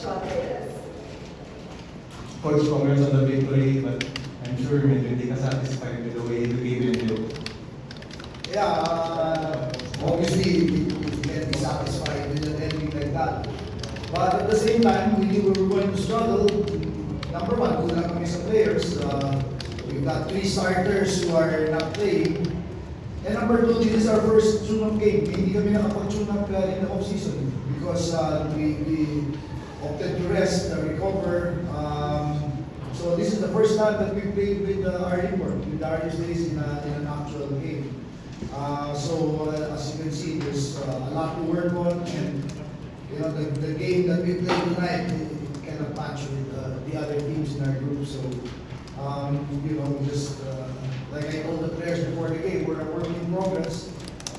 Rodriguez. Coach, congrats on the victory, but I'm sure medyo hindi ka satisfied with the way the game ended. Yeah, obviously we can't be satisfied with an ending like that. But at the same time, we knew we were going to struggle. Number one, kulang kami sa players. We've got 3 starters who are not playing. And number 2, this is our first tune-up game. Hindi kami nakapag-tune-up in the off-season because we opted to rest, recover. So this is the first time that we played with our import, with Darius Days in an actual game. So as you can see, there's a lot to work on, and you know the game that we played tonight, it cannot match with the other teams in our group. So you know, just like I told the players before the game, we're a work in progress.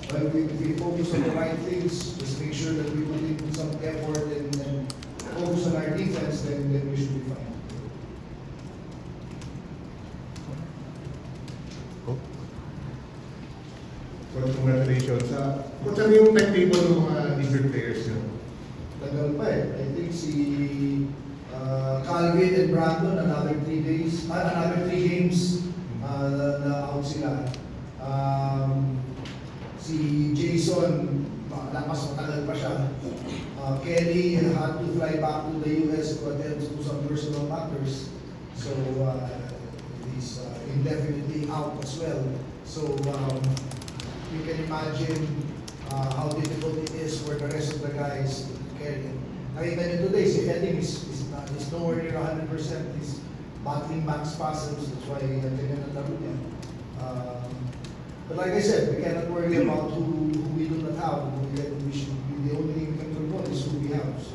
But if we focus on the right things, just make sure that we put in some effort and focus on our defense, then we should be fine. Coach, congratulations. Coach, ano yung timetable ng mga injured players nyo? Tagal pa eh. I think si Calvin and Brandon, another 3 days, another 3 games na out sila. Si Jason, lakas matagal pa siya. Kelly had to fly back to the US to attend to some personal matters. So he's indefinitely out as well. So you can imagine how difficult it is for the rest of the guys to carry it. Nakita niyo today, si Eddie is nowhere near 100%. He's battling back spasms. That's why ganyan ang laro niya. But like I said, we cannot worry about who we do not have. The only thing we can control is who we have. So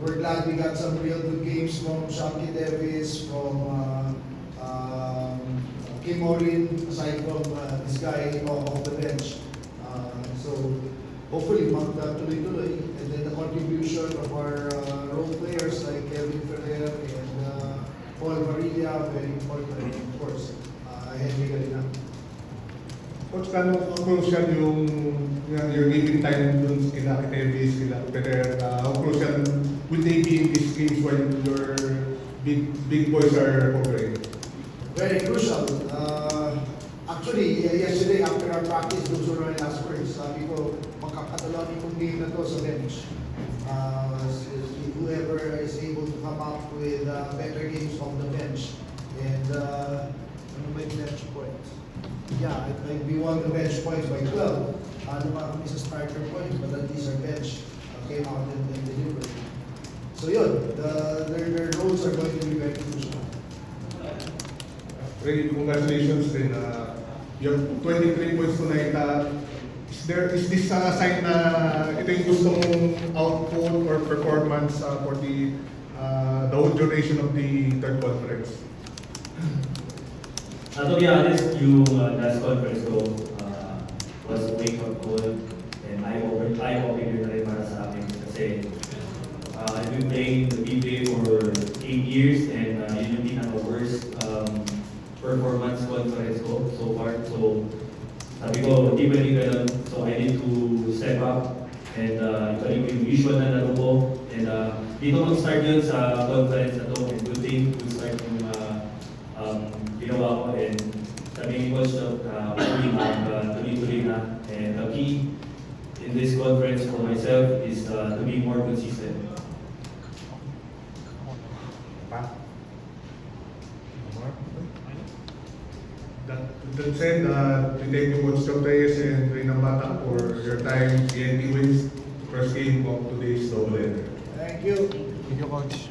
we're glad we got some real good games from Shanky Davis, from Kim Orin, aside from this guy off the bench. So hopefully tuloy-tuloy, and then the contribution of our role players like Kevin Ferrer and Paul Varilla, very important, of course. Henry Galina. Coach, kano crucial yung you're giving time dun kila Davis, kila Ferrer? How crucial will they be in these games when your big boys are covering? Very crucial. Actually, yesterday after our practice, those were my last words. Sabi ko, magkakatalo itong game na to sa bench. Whoever is able to come up with better games on the bench. And ano ba yung bench points? Yeah, we won the bench points by 12. Ano pa kami sa starter points, but at least our bench came out and delivered. So yun, their roles are going to be very crucial. Really, congratulations din. You have 23 points tonight. Is this a sign na ito yung gusto mong output or performance for the whole duration of the third conference? To be honest, yung last conference ko was a wake-up call and eye-opener na rin para sa akin kasi I've been playing the PBA for 8 years and yun yung pinaka-worst performance conference ko so far. So sabi ko, di ba rin ganun? So I need to step up and ibalik yung usual na laro ko. And dito mag-start yun sa conference na to, and good thing to start yung ginawa ko, and sabi ni Coach hopefully tuloy-tuloy na. And the key in this conference for myself is to be more consistent. That said, we thank you Coach Reyes and Reynang Bata for your time. PNP wins the first game of today's double header. Thank you. Thank you, Coach.